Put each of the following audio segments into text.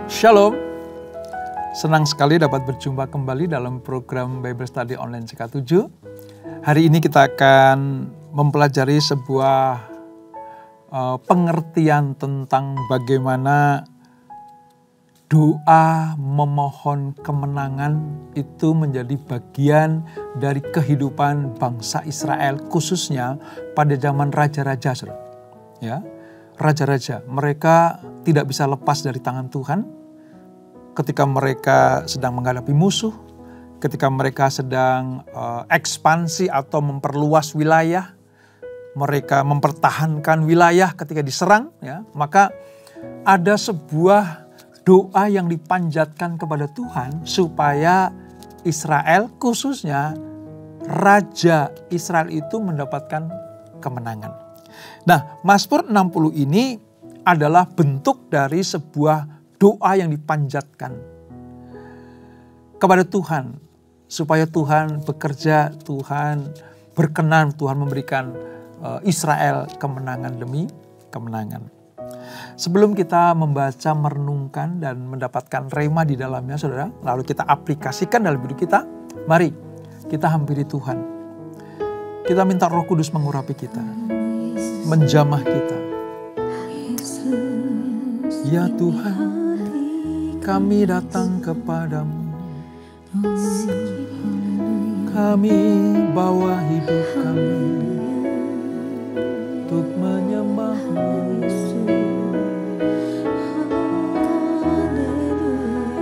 Shalom, senang sekali dapat berjumpa kembali dalam program Bible Study Online CK7. Hari ini kita akan mempelajari sebuah pengertian tentang bagaimana doa memohon kemenangan itu menjadi bagian dari kehidupan bangsa Israel, khususnya pada zaman raja-raja. Ya, raja-raja, mereka tidak bisa lepas dari tangan Tuhan. Ketika mereka sedang menghadapi musuh, ketika mereka sedang ekspansi atau memperluas wilayah, mereka mempertahankan wilayah ketika diserang, ya, maka ada sebuah doa yang dipanjatkan kepada Tuhan supaya Israel, khususnya Raja Israel itu mendapatkan kemenangan. Nah, Mazmur 60 ini adalah bentuk dari sebuah doa yang dipanjatkan kepada Tuhan, supaya Tuhan bekerja, Tuhan berkenan, Tuhan memberikan Israel kemenangan demi kemenangan. Sebelum kita membaca, merenungkan, dan mendapatkan rema di dalamnya, saudara, lalu kita aplikasikan dalam hidup kita, mari kita hampiri Tuhan. Kita minta Roh Kudus mengurapi kita, menjamah kita. Ya Tuhan, kami datang kepadamu, kami bawa hidup kami untuk menyembah-Mu.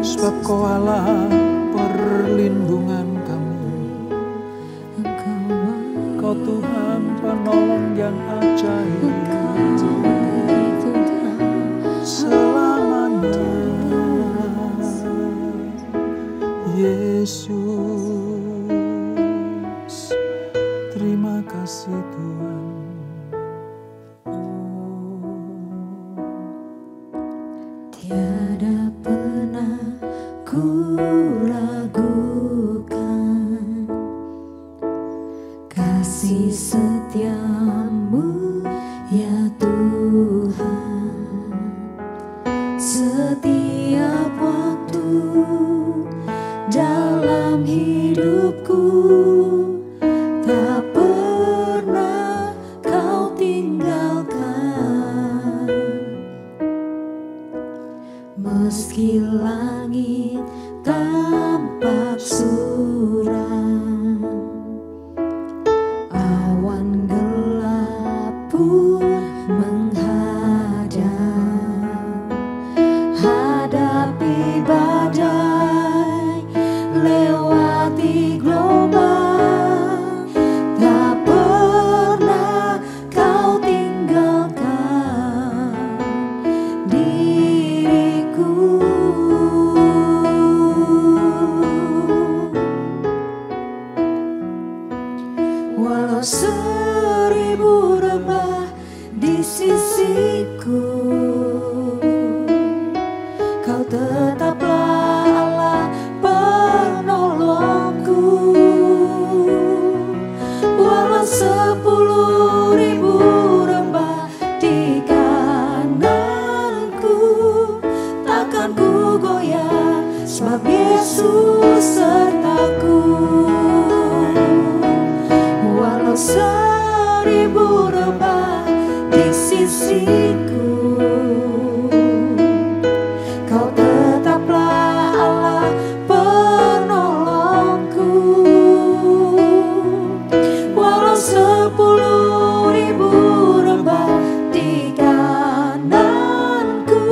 Sebab Kau Allah perlindungan kami, Kau Tuhan penolong yang ajaib selamanya. Yesus, terima kasih Tuhan. Tiada pernah ku ragukan kasih setiamu, ya Tuhan. Setiap waktu dalam hidupku tak pernah Kau tinggalkan. Meski langit tampak suram, awan gelap pun menghadap, hadapi badai, lewati gelombang, tak pernah Kau tinggalkan diriku. Walau 1000 rebah di sisiku, Kau tetaplah Allah penolongku. Walau 10.000 rembah di kananku, takkan ku goyah, sebab Yesus sertaku. Walau 1000 rebah di sisiku, Kau tetaplah Allah penolongku. Walau 10.000 rebah di kananku,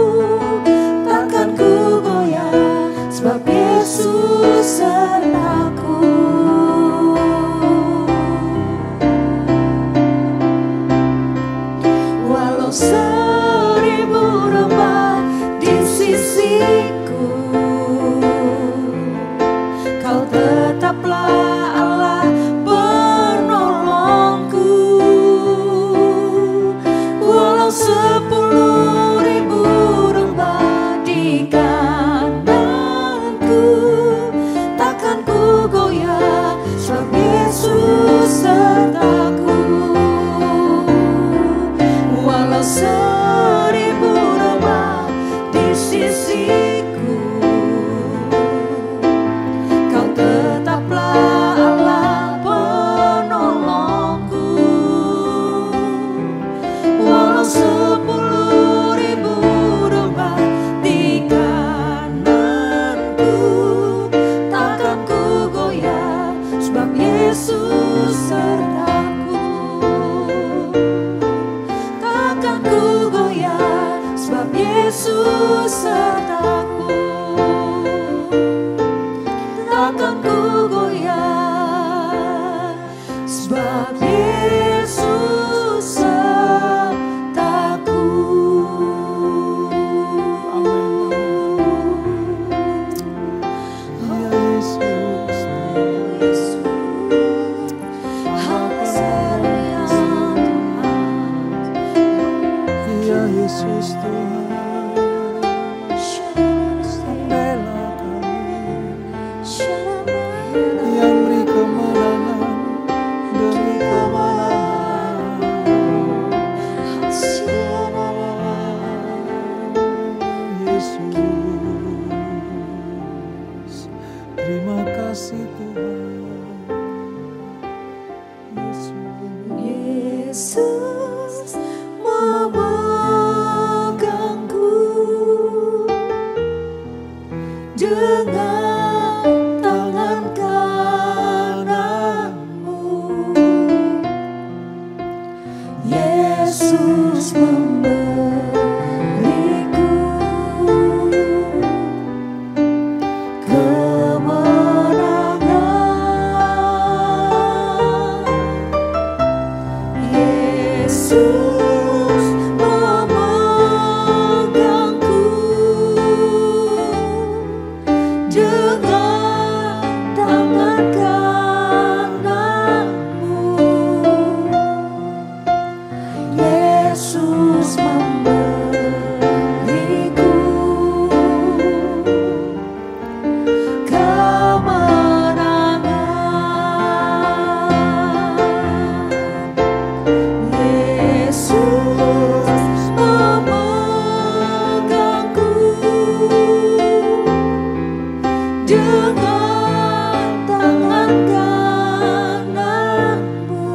takkan ku goyah, sebab Yesus sertaku. Yesus sertaku, takkan ku goyah, sebab Yesus sertaku. Ya Yesus, ya Yesus Tuhan, bela kami yang beri kemenangan demi kemenangan. Yesus, terima kasih Tuhan. Yesus memegangku dengan tangan kananmu. Yesus memberiku kemenangan. Yesus memegangku dengan tangan kananmu. Yesus memberiku kemenangan. Yesus memegangku dengan tangan kananmu.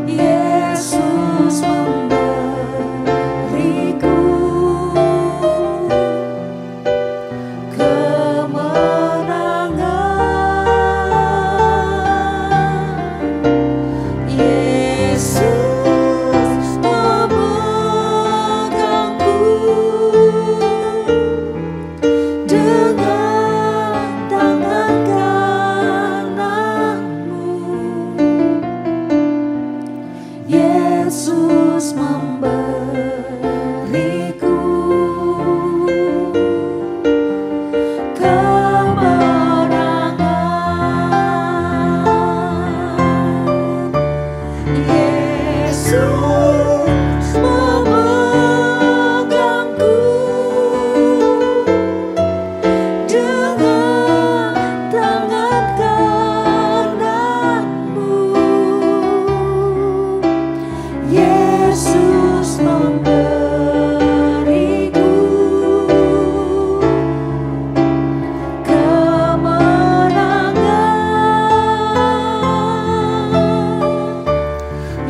Yesus memberiku kemenangan. Yesus memegangku dengan tangan kananmu. Yesus memberiku kemenangan. Yesus memegangku dengan tangan kananmu. Yesus memberiku kemenangan.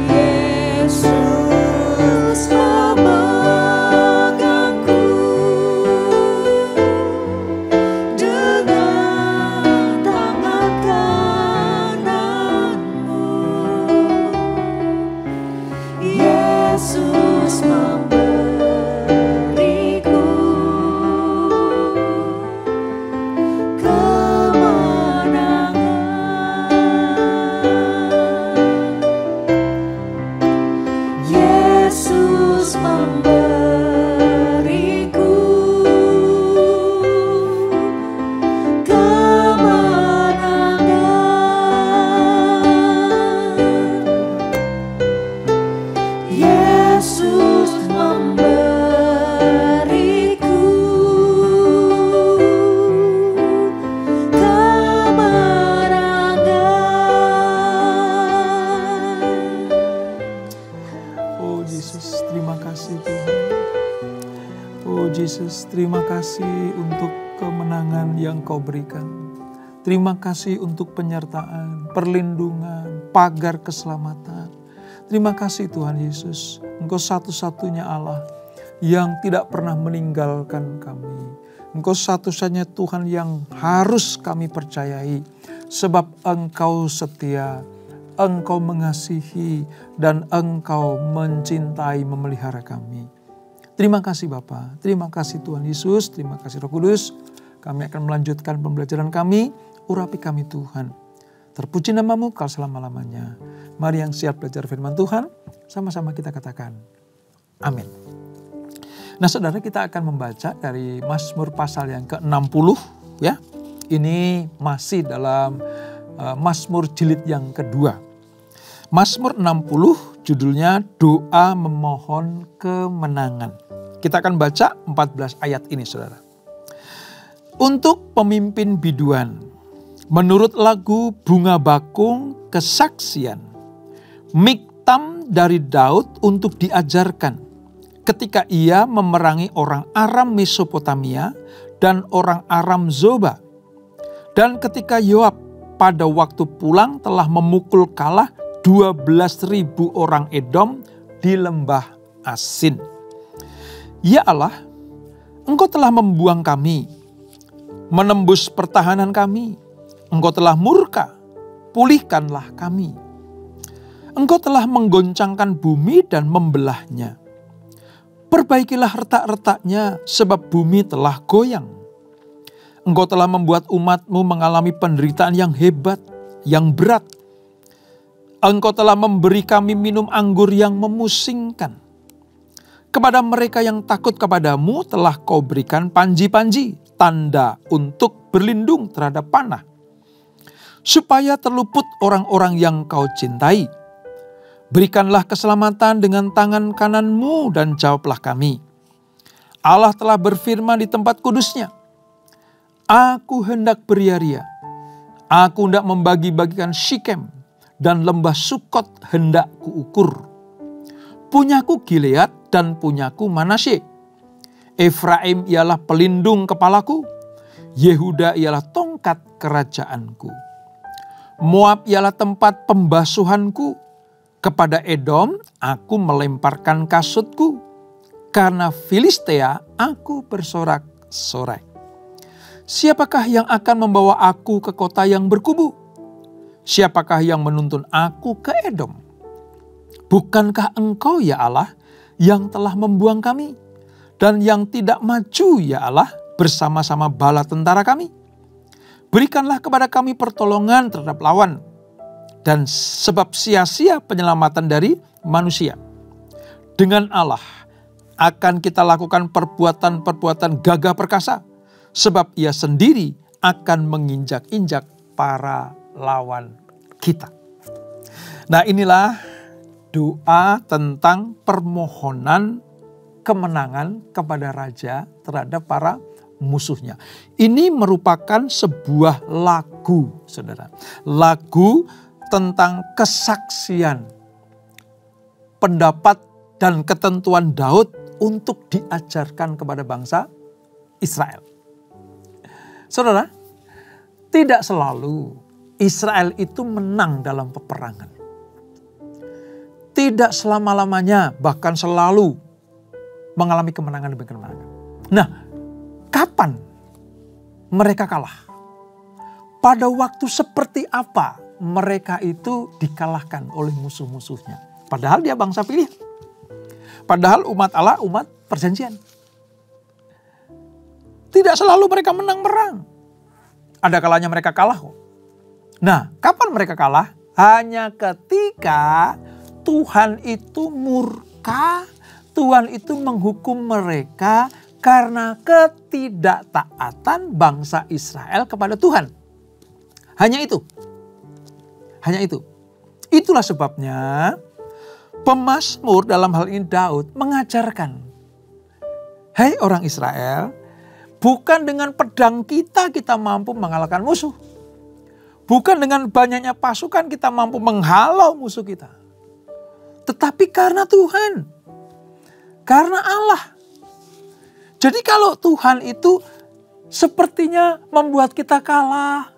Yesus memegangku dengan tangan kananmu. Yesus memberiku kemenangan. Yesus memberiku kemenangan. Yesus memberiku kemenangan. Oh Yesus, terima kasih Tuhan. Oh Yesus, terima kasih untuk kemenangan yang Kau berikan. Terima kasih untuk penyertaan, perlindungan, pagar keselamatan. Terima kasih Tuhan Yesus, Engkau satu-satunya Allah yang tidak pernah meninggalkan kami. Engkau satu-satunya Tuhan yang harus kami percayai, sebab Engkau setia, Engkau mengasihi, dan Engkau mencintai, memelihara kami. Terima kasih Bapa, terima kasih Tuhan Yesus, terima kasih Roh Kudus. Kami akan melanjutkan pembelajaran kami, urapi kami Tuhan. Terpuji namamu kal selama-lamanya. Mari yang siap belajar firman Tuhan, sama-sama kita katakan, amin. Nah saudara, kita akan membaca dari Mazmur pasal yang ke-60 ya. Ini masih dalam Mazmur jilid yang kedua. Mazmur 60 judulnya Doa Memohon Kemenangan. Kita akan baca 14 ayat ini saudara. Untuk pemimpin biduan, menurut lagu Bunga Bakung Kesaksian, Miktam dari Daud untuk diajarkan ketika ia memerangi orang Aram Mesopotamia dan orang Aram Zoba. Dan ketika Yoab pada waktu pulang telah memukul kalah 12.000 orang Edom di lembah Asin. Ya Allah, Engkau telah membuang kami, menembus pertahanan kami. Engkau telah murka, pulihkanlah kami. Engkau telah menggoncangkan bumi dan membelahnya. Perbaikilah retak-retaknya, sebab bumi telah goyang. Engkau telah membuat umat-Mu mengalami penderitaan yang hebat, yang berat. Engkau telah memberi kami minum anggur yang memusingkan. Kepada mereka yang takut kepadamu telah Kau berikan panji-panji, tanda untuk berlindung terhadap panah. Supaya terluput orang-orang yang Kau cintai. Berikanlah keselamatan dengan tangan kanan-Mu dan jawablah kami. Allah telah berfirman di tempat kudusnya, Aku hendak beria-ria, aku hendak membagi-bagikan Sikem, dan lembah Sukot hendak kuukur. Punyaku Gilead dan punyaku Manasye. Efraim ialah pelindung kepalaku, Yehuda ialah tongkat kerajaanku. Moab ialah tempat pembasuhanku, kepada Edom aku melemparkan kasutku, karena Filistea aku bersorak-sorai. Siapakah yang akan membawa aku ke kota yang berkubu? Siapakah yang menuntun aku ke Edom? Bukankah Engkau ya Allah yang telah membuang kami, dan yang tidak maju ya Allah bersama-sama bala tentara kami? Berikanlah kepada kami pertolongan terhadap lawan, dan sebab sia-sia penyelamatan dari manusia. Dengan Allah akan kita lakukan perbuatan-perbuatan gagah perkasa, sebab Ia sendiri akan menginjak-injak para lawan kita. Nah inilah doa tentang permohonan kemenangan kepada raja terhadap para musuhnya. Ini merupakan sebuah lagu, saudara. Lagu tentang kesaksian, pendapat dan ketentuan Daud untuk diajarkan kepada bangsa Israel. Saudara, tidak selalu Israel itu menang dalam peperangan. Tidak selama-lamanya, bahkan selalu mengalami kemenangan demi kemenangan. Nah, kapan mereka kalah? Pada waktu seperti apa mereka itu dikalahkan oleh musuh-musuhnya? Padahal dia bangsa pilihan. Padahal umat Allah, umat perjanjian. Tidak selalu mereka menang perang. Ada kalanya mereka kalah kok. Nah, kapan mereka kalah? Hanya ketika Tuhan itu murka, Tuhan itu menghukum mereka karena ketidaktaatan bangsa Israel kepada Tuhan. Hanya itu. Hanya itu. Itulah sebabnya pemazmur dalam hal ini Daud mengajarkan, hei orang Israel, bukan dengan pedang kita mampu mengalahkan musuh. Bukan dengan banyaknya pasukan kita mampu menghalau musuh kita. Tetapi karena Tuhan. Karena Allah. Jadi kalau Tuhan itu sepertinya membuat kita kalah.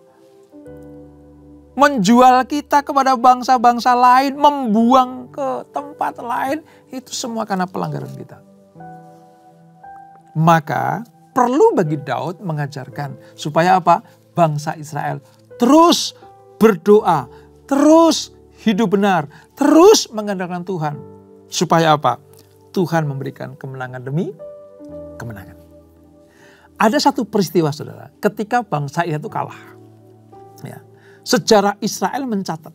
Menjual kita kepada bangsa-bangsa lain. Membuang ke tempat lain. Itu semua karena pelanggaran kita. Maka perlu bagi Daud mengajarkan. Supaya apa? Bangsa Israel terus berdoa. Terus hidup benar. Terus mengandalkan Tuhan. Supaya apa? Tuhan memberikan kemenangan demi kemenangan. Ada satu peristiwa saudara, ketika bangsa Israel itu kalah. Ya. Sejarah Israel mencatat,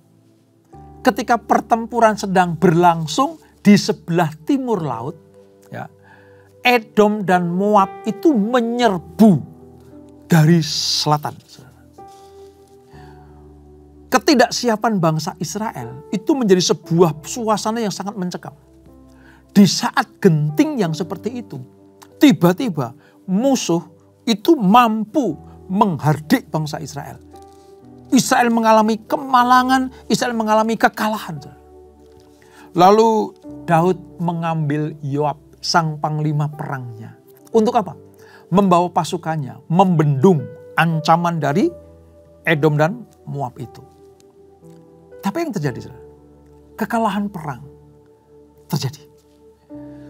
ketika pertempuran sedang berlangsung di sebelah timur laut, ya, Edom dan Moab itu menyerbu dari selatan. Ketidaksiapan bangsa Israel itu menjadi sebuah suasana yang sangat mencekam. Di saat genting yang seperti itu, tiba-tiba musuh itu mampu menghardik bangsa Israel. Israel mengalami kemalangan, Israel mengalami kekalahan. Lalu Daud mengambil Yoab, sang panglima perangnya. Untuk apa? Membawa pasukannya, membendung ancaman dari Edom dan Moab itu. Tapi yang terjadi, kekalahan perang terjadi.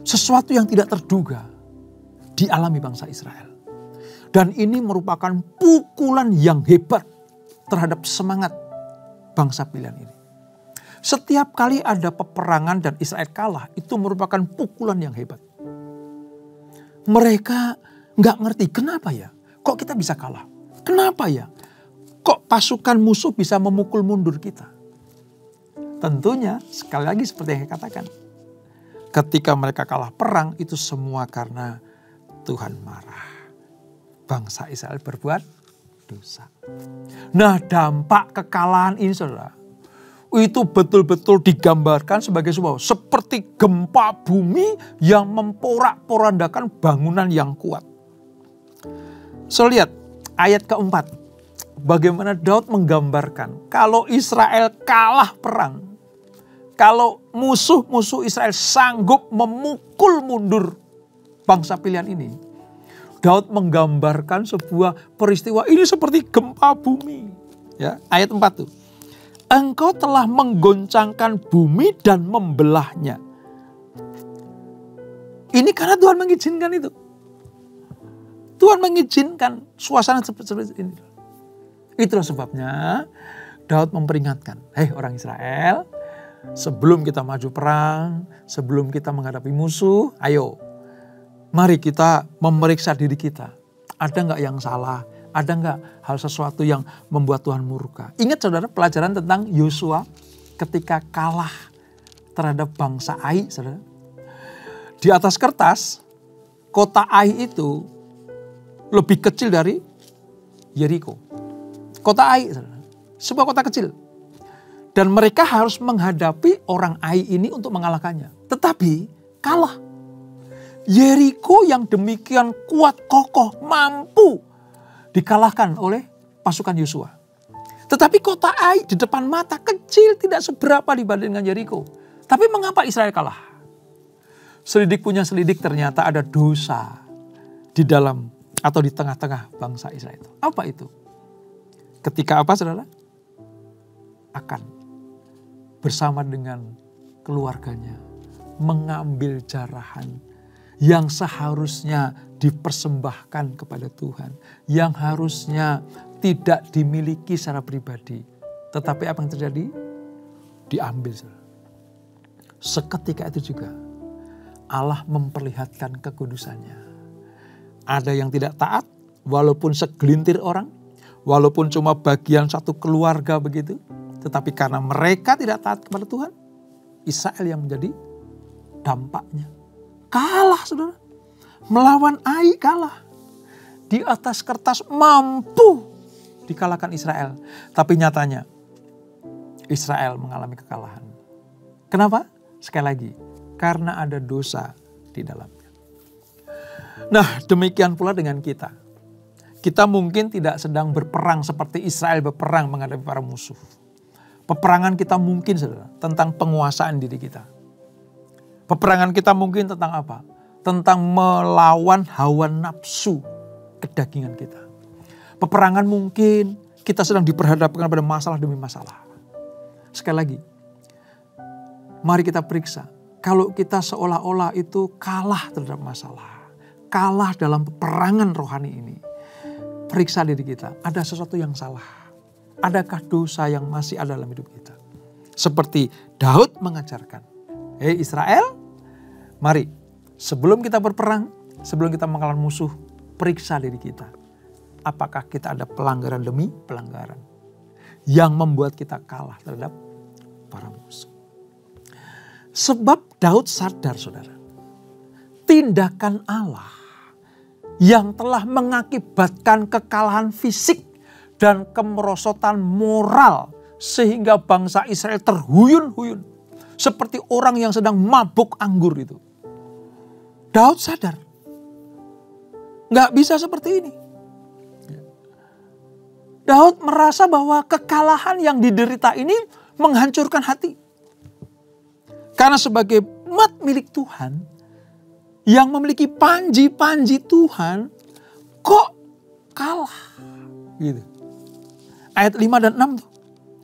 Sesuatu yang tidak terduga dialami bangsa Israel. Dan ini merupakan pukulan yang hebat terhadap semangat bangsa pilihan ini. Setiap kali ada peperangan dan Israel kalah, itu merupakan pukulan yang hebat. Mereka nggak ngerti kenapa ya, kok kita bisa kalah? Kenapa ya, kok pasukan musuh bisa memukul mundur kita? Tentunya sekali lagi seperti yang saya katakan, ketika mereka kalah perang itu semua karena Tuhan marah. Bangsa Israel berbuat dosa. Nah, dampak kekalahan ini saudara, itu betul-betul digambarkan sebagai sebuah seperti gempa bumi yang memporak-porandakan bangunan yang kuat. So lihat ayat keempat, bagaimana Daud menggambarkan kalau Israel kalah perang, kalau musuh-musuh Israel sanggup memukul mundur bangsa pilihan ini, Daud menggambarkan sebuah peristiwa ini seperti gempa bumi. Ya, ayat 4 tuh. Engkau telah menggoncangkan bumi dan membelahnya. Ini karena Tuhan mengizinkan itu. Tuhan mengizinkan suasana seperti ini. Itulah sebabnya Daud memperingatkan, hei orang Israel, sebelum kita maju perang, sebelum kita menghadapi musuh, ayo, mari kita memeriksa diri kita. Ada nggak yang salah? Ada nggak hal sesuatu yang membuat Tuhan murka? Ingat saudara pelajaran tentang Yosua ketika kalah terhadap bangsa Ai, saudara. Di atas kertas, kota Ai itu lebih kecil dari Yeriko. Kota Ai, saudara. Sebuah kota kecil. Dan mereka harus menghadapi orang Ai ini untuk mengalahkannya. Tetapi kalah. Yeriko yang demikian kuat kokoh mampu dikalahkan oleh pasukan Yosua. Tetapi kota Ai di depan mata kecil, tidak seberapa dibanding dengan Yeriko. Tapi mengapa Israel kalah? Selidik punya selidik, ternyata ada dosa di dalam atau di tengah-tengah bangsa Israel itu. Apa itu? Ketika apa saudara? Akan bersama dengan keluarganya mengambil jarahan yang seharusnya dipersembahkan kepada Tuhan, yang harusnya tidak dimiliki secara pribadi. Tetapi apa yang terjadi? Diambil. Seketika itu juga Allah memperlihatkan kekudusannya. Ada yang tidak taat, walaupun segelintir orang, walaupun cuma bagian satu keluarga begitu, tetapi karena mereka tidak taat kepada Tuhan, Israel yang menjadi dampaknya. Kalah saudara. Melawan Ai kalah. Di atas kertas mampu dikalahkan Israel. Tapi nyatanya Israel mengalami kekalahan. Kenapa? Sekali lagi. Karena ada dosa di dalamnya. Nah, demikian pula dengan kita. Kita mungkin tidak sedang berperang seperti Israel berperang menghadapi para musuh. Peperangan kita mungkin saudara tentang penguasaan diri kita. Peperangan kita mungkin tentang apa? Tentang melawan hawa nafsu kedagingan kita. Peperangan mungkin kita sedang diperhadapkan pada masalah demi masalah. Sekali lagi, mari kita periksa. Kalau kita seolah-olah itu kalah terhadap masalah, kalah dalam peperangan rohani ini, periksa diri kita. Ada sesuatu yang salah. Adakah dosa yang masih ada dalam hidup kita? Seperti Daud mengajarkan, hei Israel, mari Sebelum kita berperang, sebelum kita mengalahkan musuh, periksa diri kita. Apakah kita ada pelanggaran demi pelanggaran yang membuat kita kalah terhadap para musuh. Sebab Daud sadar, saudara, tindakan Allah yang telah mengakibatkan kekalahan fisik dan kemerosotan moral sehingga bangsa Israel terhuyun-huyun seperti orang yang sedang mabuk anggur itu. Daud sadar, nggak bisa seperti ini. Daud merasa bahwa kekalahan yang diderita ini menghancurkan hati. Karena sebagai umat milik Tuhan yang memiliki panji-panji Tuhan, kok kalah? Gitu. Ayat 5 dan 6 tuh.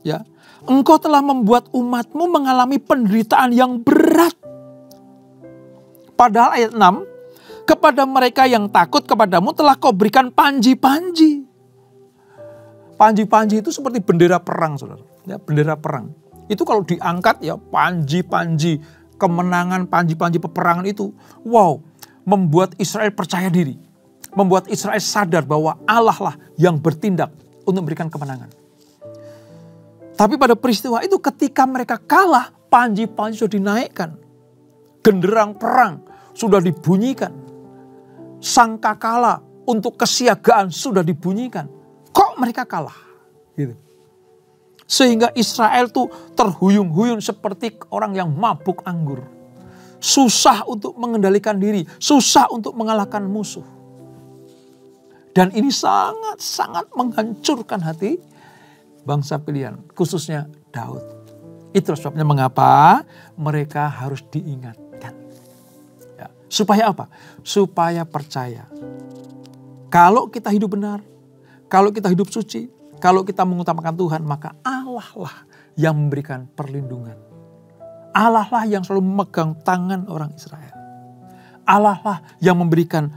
Ya. Engkau telah membuat umatmu mengalami penderitaan yang berat. Padahal ayat 6, kepada mereka yang takut kepadamu telah kau berikan panji-panji. Panji-panji itu seperti bendera perang, saudara. Ya, bendera perang. Itu kalau diangkat ya panji-panji kemenangan, panji-panji peperangan itu. Wow, membuat Israel percaya diri. Membuat Israel sadar bahwa Allah lah yang bertindak untuk memberikan kemenangan. Tapi pada peristiwa itu ketika mereka kalah, panji-panji sudah dinaikkan. Genderang perang sudah dibunyikan. Sangkakala untuk kesiagaan sudah dibunyikan. Kok mereka kalah? Gitu. Sehingga Israel tuh terhuyung-huyung seperti orang yang mabuk anggur. Susah untuk mengendalikan diri. Susah untuk mengalahkan musuh. Dan ini sangat-sangat menghancurkan hati bangsa pilihan. Khususnya Daud. Itulah sebabnya mengapa mereka harus diingatkan. Ya. Supaya apa? Supaya percaya. Kalau kita hidup benar, kalau kita hidup suci, kalau kita mengutamakan Tuhan, maka Allah lah yang memberikan perlindungan. Allah lah yang selalu memegang tangan orang Israel. Allah lah yang memberikan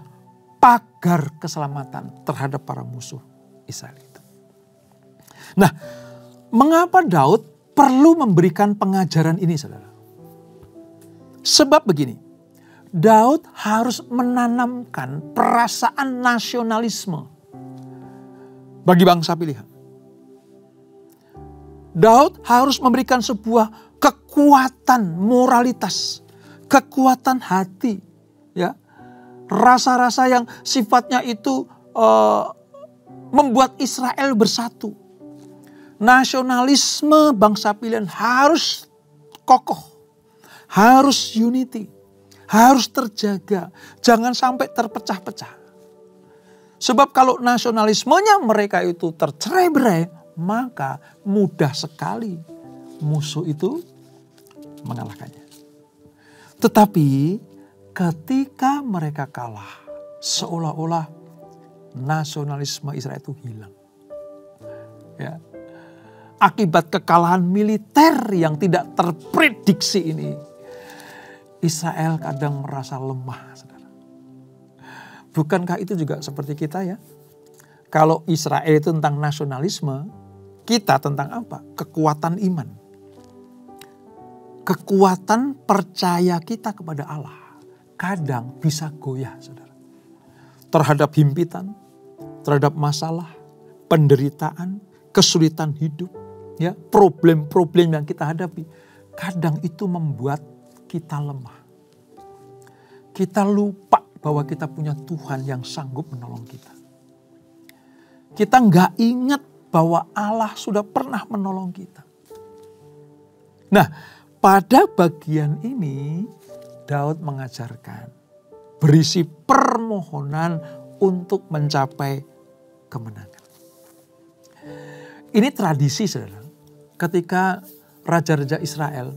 pagar keselamatan terhadap para musuh Israel itu. Nah, mengapa Daud perlu memberikan pengajaran ini, saudara? Sebab begini, Daud harus menanamkan perasaan nasionalisme bagi bangsa pilihan. Daud harus memberikan sebuah kekuatan moralitas, kekuatan hati, ya, rasa-rasa yang sifatnya itu membuat Israel bersatu. Nasionalisme bangsa pilihan harus kokoh, harus unity, harus terjaga, jangan sampai terpecah-pecah. Sebab kalau nasionalismenya mereka itu tercerai-berai, maka mudah sekali musuh itu mengalahkannya. Tetapi ketika mereka kalah, seolah-olah nasionalisme Israel itu hilang. Ya. Akibat kekalahan militer yang tidak terprediksi ini, Israel kadang merasa lemah, saudara. Bukankah itu juga seperti kita ya? Kalau Israel itu tentang nasionalisme, kita tentang apa? Kekuatan iman. Kekuatan percaya kita kepada Allah kadang bisa goyah, saudara. Terhadap himpitan, terhadap masalah, penderitaan, kesulitan hidup, ya, problem-problem yang kita hadapi. Kadang itu membuat kita lemah. Kita lupa bahwa kita punya Tuhan yang sanggup menolong kita. Kita nggak ingat bahwa Allah sudah pernah menolong kita. Nah, pada bagian ini Daud mengajarkan berisi permohonan untuk mencapai kemenangan. Ini tradisi, saudara. Ketika raja-raja Israel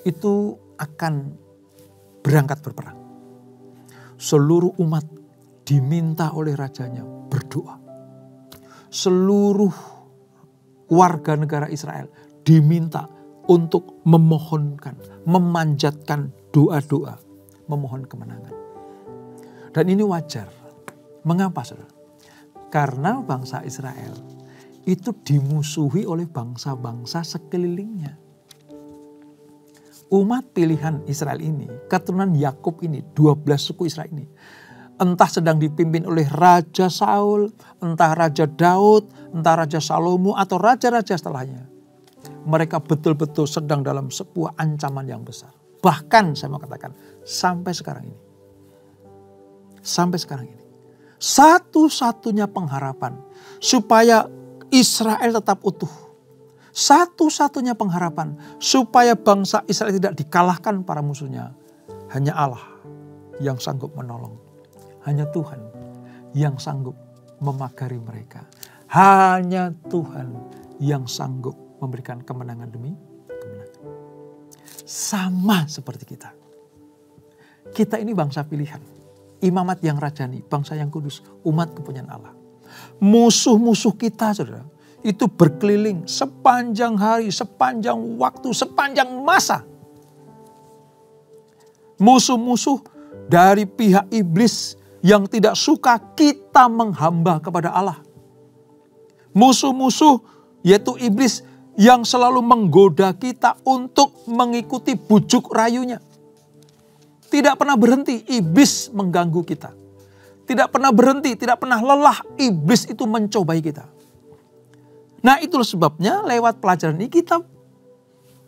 itu akan berangkat berperang, seluruh umat diminta oleh rajanya berdoa. Seluruh warga negara Israel diminta untuk memohonkan, memanjatkan doa-doa, memohon kemenangan. Dan ini wajar. Mengapa, saudara? Karena bangsa Israel itu dimusuhi oleh bangsa-bangsa sekelilingnya. umat pilihan Israel ini, keturunan Yakub ini, 12 suku Israel ini, entah sedang dipimpin oleh Raja Saul, entah Raja Daud, entah Raja Salomo, atau raja-raja setelahnya. Mereka betul-betul sedang dalam sebuah ancaman yang besar. Bahkan saya mau katakan, sampai sekarang ini. Sampai sekarang ini. Satu-satunya pengharapan supaya Israel tetap utuh. Satu-satunya pengharapan supaya bangsa Israel tidak dikalahkan para musuhnya. Hanya Allah yang sanggup menolong. Hanya Tuhan yang sanggup memagari mereka. Hanya Tuhan yang sanggup memberikan kemenangan demi kemenangan. Sama seperti kita. Kita ini bangsa pilihan. Imamat yang rajani, bangsa yang kudus, umat kepunyaan Allah. Musuh-musuh kita, saudara, itu berkeliling sepanjang hari, sepanjang waktu, sepanjang masa. Musuh-musuh dari pihak iblis yang tidak suka kita menghamba kepada Allah. Musuh-musuh yaitu iblis yang selalu menggoda kita untuk mengikuti bujuk rayunya. Tidak pernah berhenti iblis mengganggu kita. Tidak pernah berhenti, tidak pernah lelah iblis itu mencobai kita. Nah, itulah sebabnya lewat pelajaran ini kita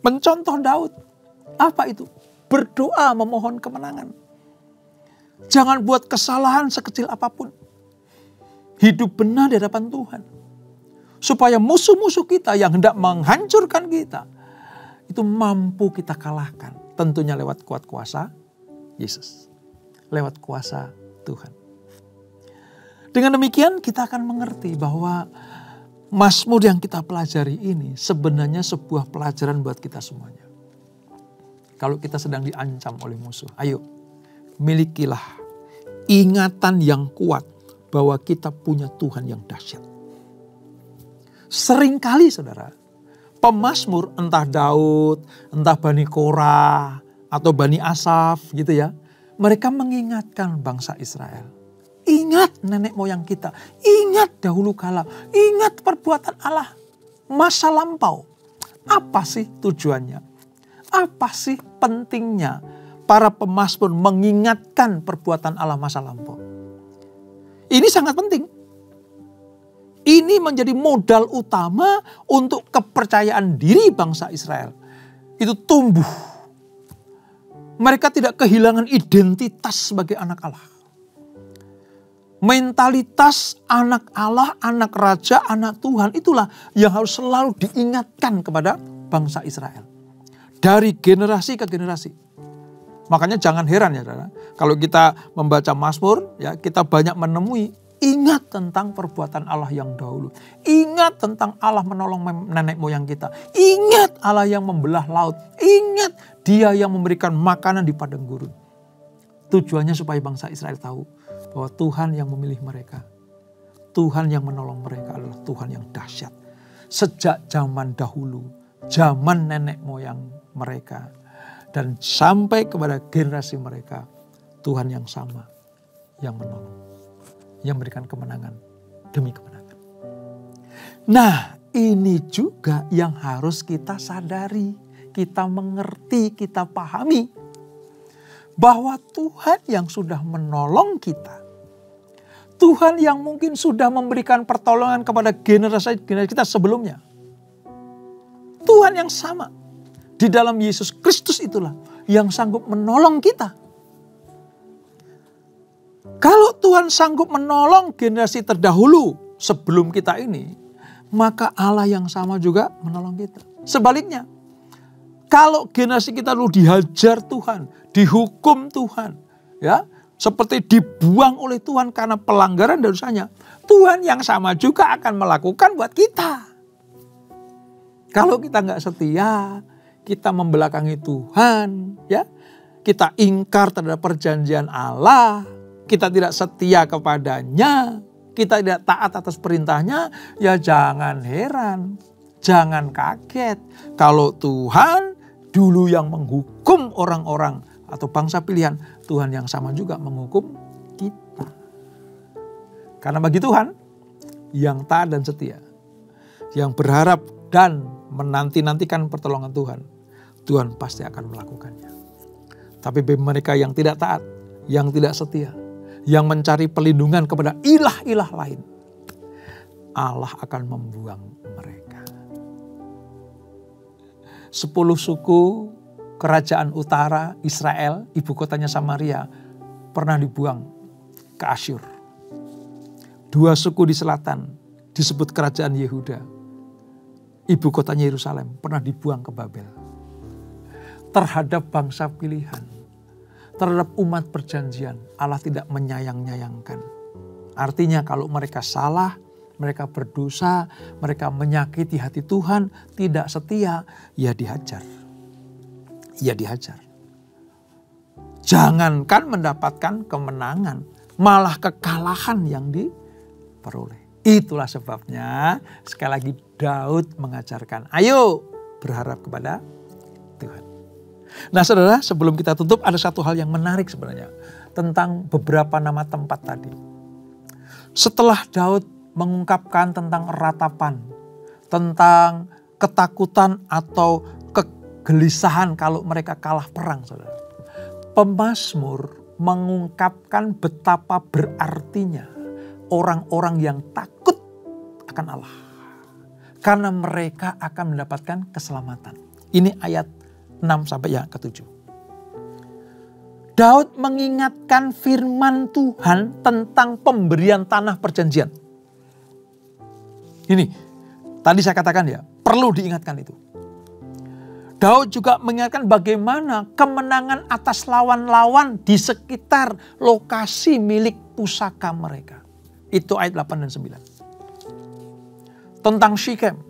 mencontoh Daud. Apa itu? Berdoa memohon kemenangan. Jangan buat kesalahan sekecil apapun. Hidup benar di hadapan Tuhan. Supaya musuh-musuh kita yang hendak menghancurkan kita, itu mampu kita kalahkan. Tentunya lewat kuat kuasa Yesus. Lewat kuasa Tuhan. Dengan demikian kita akan mengerti bahwa Mazmur yang kita pelajari ini sebenarnya sebuah pelajaran buat kita semuanya. Kalau kita sedang diancam oleh musuh, ayo milikilah ingatan yang kuat bahwa kita punya Tuhan yang dahsyat. Seringkali saudara, pemazmur entah Daud, entah Bani Korah, atau Bani Asaf gitu ya. Mereka mengingatkan bangsa Israel. Ingat nenek moyang kita, ingat dahulu kala, ingat perbuatan Allah masa lampau. Apa sih tujuannya? Apa sih pentingnya para pemazmur mengingatkan perbuatan Allah masa lampau? Ini sangat penting. Ini menjadi modal utama untuk kepercayaan diri bangsa Israel. Itu tumbuh. Mereka tidak kehilangan identitas sebagai anak Allah. Mentalitas anak Allah, anak raja, anak Tuhan itulah yang harus selalu diingatkan kepada bangsa Israel. Dari generasi ke generasi. Makanya jangan heran ya saudara. Kalau kita membaca Mazmur, ya kita banyak menemui ingat tentang perbuatan Allah yang dahulu. Ingat tentang Allah menolong nenek moyang kita. Ingat Allah yang membelah laut. Ingat Dia yang memberikan makanan di padang gurun. Tujuannya supaya bangsa Israel tahu bahwa Tuhan yang memilih mereka. Tuhan yang menolong mereka adalah Tuhan yang dahsyat. Sejak zaman dahulu, zaman nenek moyang mereka. Dan sampai kepada generasi mereka, Tuhan yang sama yang menolong. Yang memberikan kemenangan demi kemenangan. Nah, ini juga yang harus kita sadari, kita mengerti, kita pahami. Bahwa Tuhan yang sudah menolong kita. Tuhan yang mungkin sudah memberikan pertolongan kepada generasi kita sebelumnya. Tuhan yang sama. Di dalam Yesus Kristus itulah yang sanggup menolong kita. Kalau Tuhan sanggup menolong generasi terdahulu sebelum kita ini, maka Allah yang sama juga menolong kita. Sebaliknya, kalau generasi kita dulu dihajar Tuhan, dihukum Tuhan, ya, seperti dibuang oleh Tuhan karena pelanggaran dosanya, Tuhan yang sama juga akan melakukan buat kita. Kalau kita nggak setia, kita membelakangi Tuhan, ya, kita ingkar terhadap perjanjian Allah, kita tidak setia kepadanya, kita tidak taat atas perintahnya, ya jangan heran, jangan kaget. Kalau Tuhan dulu yang menghukum orang-orang atau bangsa pilihan, Tuhan yang sama juga menghukum kita. Karena bagi Tuhan, yang taat dan setia, yang berharap dan menanti-nantikan pertolongan Tuhan, Tuhan pasti akan melakukannya. Tapi bagi mereka yang tidak taat, yang tidak setia, yang mencari perlindungan kepada ilah-ilah lain, Allah akan membuang mereka. 10 suku kerajaan utara Israel, ibu kotanya Samaria, pernah dibuang ke Asyur. 2 suku di selatan disebut kerajaan Yehuda, ibu kotanya Yerusalem, pernah dibuang ke Babel. Terhadap bangsa pilihan, terhadap umat perjanjian, Allah tidak menyayang-nyayangkan. Artinya kalau mereka salah, mereka berdosa, mereka menyakiti hati Tuhan, tidak setia, ya dihajar. Ya dihajar. Jangankan mendapatkan kemenangan, malah kekalahan yang diperoleh. Itulah sebabnya sekali lagi Daud mengajarkan, ayo berharap kepada Tuhan. Nah saudara, sebelum kita tutup ada satu hal yang menarik sebenarnya tentang beberapa nama tempat tadi. Setelah Daud mengungkapkan tentang ratapan, tentang ketakutan atau kegelisahan kalau mereka kalah perang, saudara. Pemazmur mengungkapkan betapa berartinya orang-orang yang takut akan Allah. Karena mereka akan mendapatkan keselamatan. Ini ayat 6 sampai yang ke-7. Daud mengingatkan firman Tuhan tentang pemberian tanah perjanjian. Ini, tadi saya katakan ya, perlu diingatkan itu. Daud juga mengingatkan bagaimana kemenangan atas lawan-lawan di sekitar lokasi milik pusaka mereka. Itu ayat 8 dan 9. Tentang Syichem,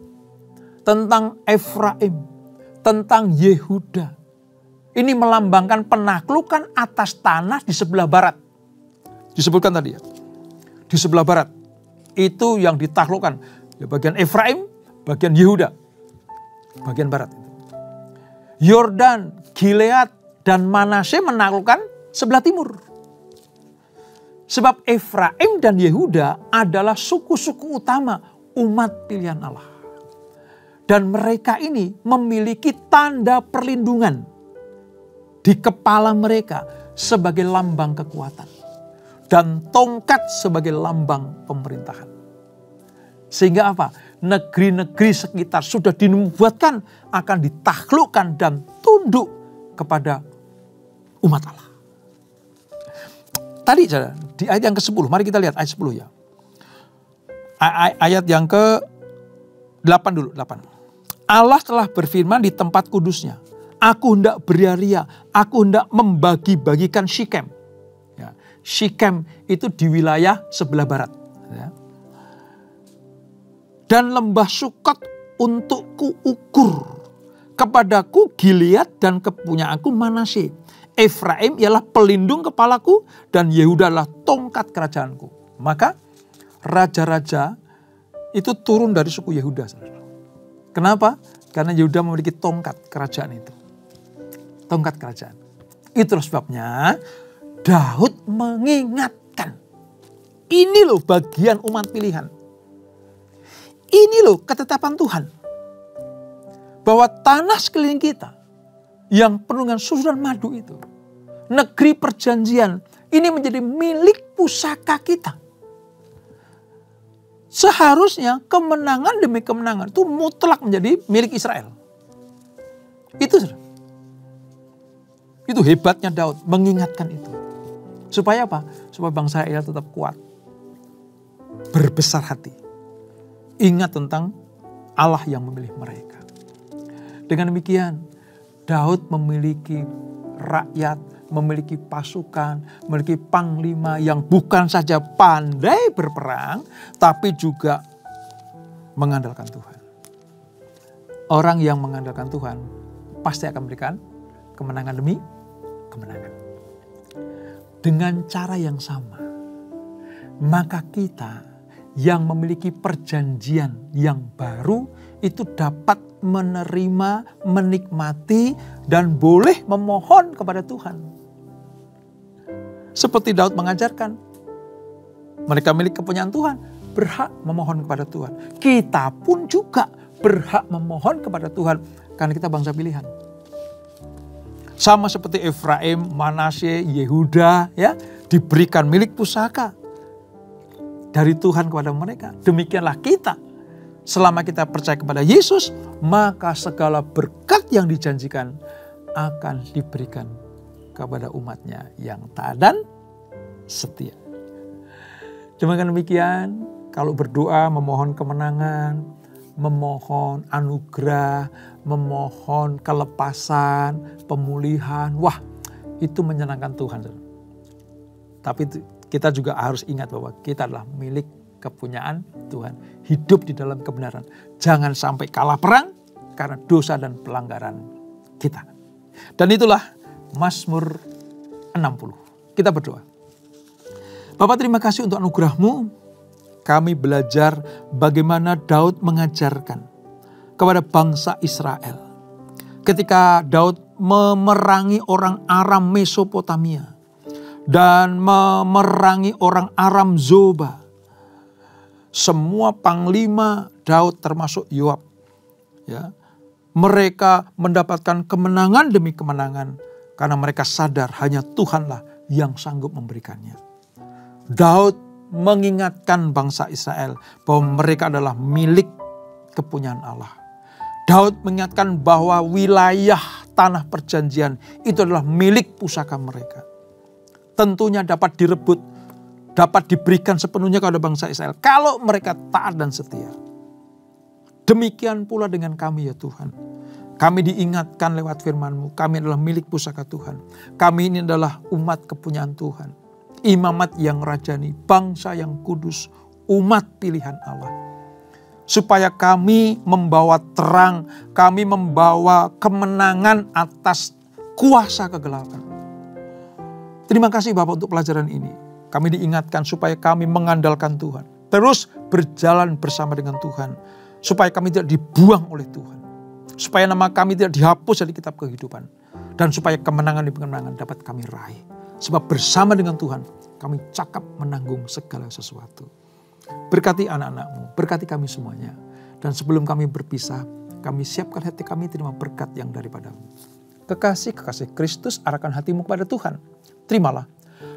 tentang Efraim, tentang Yehuda. Ini melambangkan penaklukan atas tanah di sebelah barat. Disebutkan tadi ya. Di sebelah barat. Itu yang ditaklukkan. Ya, bagian Efraim, bagian Yehuda. Bagian barat. Yordan, Gilead, dan Manasye menaklukkan sebelah timur. Sebab Efraim dan Yehuda adalah suku-suku utama umat pilihan Allah. Dan mereka ini memiliki tanda perlindungan di kepala mereka sebagai lambang kekuatan. Dan tongkat sebagai lambang pemerintahan. Sehingga apa? Negeri-negeri sekitar sudah dinubuatkan akan ditaklukkan dan tunduk kepada umat Allah. Tadi di ayat yang ke-10, mari kita lihat ayat 10 ya. Ayat yang ke-8 dulu, 8. Allah telah berfirman di tempat kudusnya, aku hendak beria-ria, aku hendak membagi-bagikan Syichem. Ya, Syichem itu di wilayah sebelah barat. Ya. Dan lembah Sukot untuk kuukur. Kepadaku Gilead dan kepunyaanku Manasye. Efraim ialah pelindung kepalaku dan Yehuda adalah tongkat kerajaanku. Maka raja-raja itu turun dari suku Yehuda. Kenapa? Karena Yehuda memiliki tongkat kerajaan itu. Tongkat kerajaan. Itulah sebabnya Daud mengingatkan. Ini loh bagian umat pilihan. Ini loh ketetapan Tuhan. Bahwa tanah sekeliling kita yang penuh dengan susu dan madu itu. Negeri perjanjian ini menjadi milik pusaka kita. Seharusnya kemenangan demi kemenangan itu mutlak menjadi milik Israel. Itu hebatnya Daud mengingatkan itu. Supaya apa? Supaya bangsa Israel tetap kuat. Berbesar hati. Ingat tentang Allah yang memilih mereka. Dengan demikian Daud memiliki rakyat, memiliki pasukan, memiliki panglima yang bukan saja pandai berperang, tapi juga mengandalkan Tuhan. Orang yang mengandalkan Tuhan pasti akan memberikan kemenangan demi kemenangan. Dengan cara yang sama, maka kita yang memiliki perjanjian yang baru itu dapat menerima, menikmati, dan boleh memohon kepada Tuhan. Seperti Daud mengajarkan, mereka milik kepunyaan Tuhan, berhak memohon kepada Tuhan. Kita pun juga berhak memohon kepada Tuhan, karena kita bangsa pilihan. Sama seperti Efraim, Manasye, Yehuda, ya, diberikan milik pusaka dari Tuhan kepada mereka. Demikianlah kita. Selama kita percaya kepada Yesus, maka segala berkat yang dijanjikan akan diberikan kepada umatnya yang taat dan setia. Demikian, kalau berdoa memohon kemenangan, memohon anugerah, memohon kelepasan, pemulihan, wah, itu menyenangkan Tuhan. Tapi kita juga harus ingat bahwa kita adalah milik kepunyaan Tuhan. Hidup di dalam kebenaran. Jangan sampai kalah perang karena dosa dan pelanggaran kita. Dan itulah Mazmur 60. Kita berdoa. Bapak, terima kasih untuk anugerah-Mu. Kami belajar bagaimana Daud mengajarkan kepada bangsa Israel. Ketika Daud memerangi orang Aram Mesopotamia dan memerangi orang Aram Zoba. Semua panglima Daud termasuk Yoab, ya, mereka mendapatkan kemenangan demi kemenangan karena mereka sadar hanya Tuhanlah yang sanggup memberikannya. Daud mengingatkan bangsa Israel bahwa mereka adalah milik kepunyaan Allah. Daud mengingatkan bahwa wilayah tanah perjanjian itu adalah milik pusaka mereka. Tentunya dapat direbut, dapat diberikan sepenuhnya kepada bangsa Israel kalau mereka taat dan setia. Demikian pula dengan kami ya Tuhan. Kami diingatkan lewat firman-Mu, kami adalah milik pusaka Tuhan. Kami ini adalah umat kepunyaan Tuhan. Imamat yang rajani, bangsa yang kudus, umat pilihan Allah. Supaya kami membawa terang, kami membawa kemenangan atas kuasa kegelapan. Terima kasih Bapak untuk pelajaran ini. Kami diingatkan supaya kami mengandalkan Tuhan. Terus berjalan bersama dengan Tuhan. Supaya kami tidak dibuang oleh Tuhan. Supaya nama kami tidak dihapus dari kitab kehidupan. Dan supaya kemenangan demi kemenangan dapat kami raih. Sebab bersama dengan Tuhan kami cakap menanggung segala sesuatu. Berkati anak-anak-Mu, berkati kami semuanya. Dan sebelum kami berpisah, kami siapkan hati kami terima berkat yang daripada-Mu. Kekasih Kristus, arahkan hatimu kepada Tuhan. Terimalah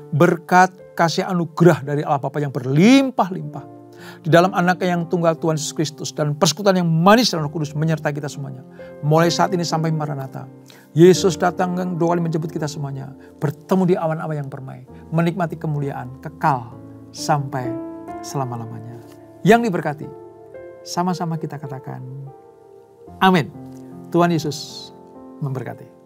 berkat kasih anugerah dari Allah Bapa yang berlimpah-limpah. Di dalam Anak-Nya yang tunggal Tuhan Yesus Kristus dan persekutuan yang manis dan Roh Kudus menyertai kita semuanya. Mulai saat ini sampai Maranatha. Yesus datang dua kali menjemput kita semuanya. Bertemu di awan-awan yang permai. Menikmati kemuliaan kekal sampai selama-lamanya. Yang diberkati. Sama-sama kita katakan amin. Tuhan Yesus memberkati.